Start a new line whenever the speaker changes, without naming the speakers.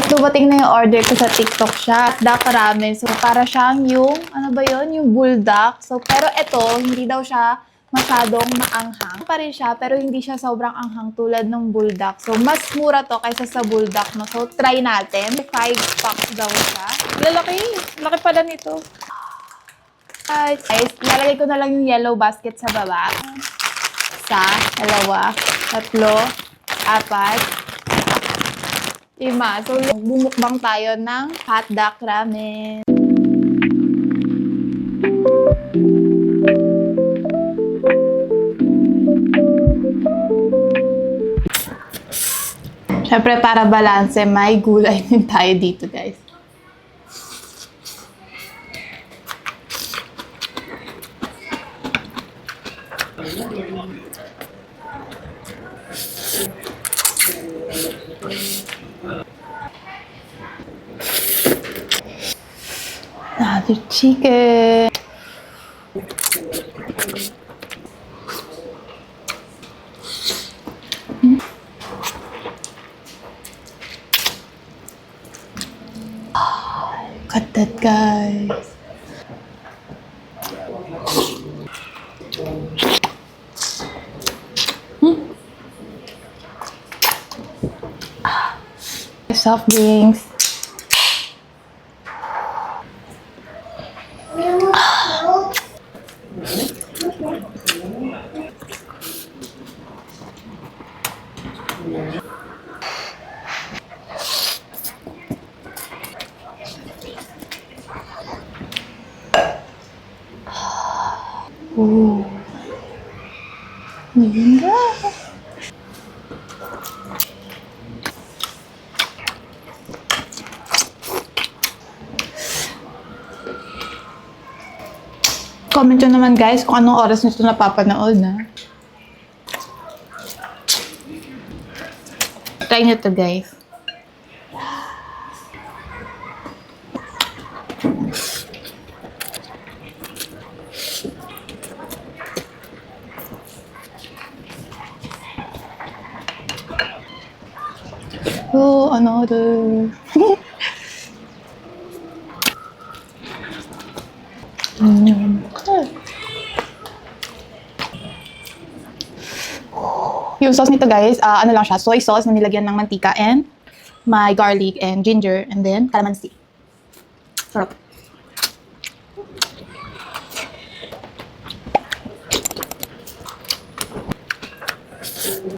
Guys, dumating na yung order ko sa TikTok siya. Duck ramen. So, para siyang yung, ano ba yun? Yung bulldog. So, pero ito, hindi daw siya masyadong maanghang. Pa rin siya, pero hindi siya sobrang anghang tulad ng bulldog. So, mas mura to kaysa sa bulldog, no? So, try natin. 5 packs daw siya. Lalaki. Laki pala nito. Guys, lalagay ko na lang yung yellow basket sa baba. Isa, dalawa, tatlo, apat, 5. So, bumukbang tayo ng hot duck ramen. Siyempre, para balanse, may gulay din tayo dito, guys. Another chicken. Look at that, guys. Soft drinks. Oh. Ganda. Comment nyo naman guys kung anong oras nyo ito napapanood na. Try nyo to guys. Oh, another. Yung sauce nito guys, ano lang siya, soy sauce na nilagyan ng mantika and may garlic and ginger and then calamansi. Sarap.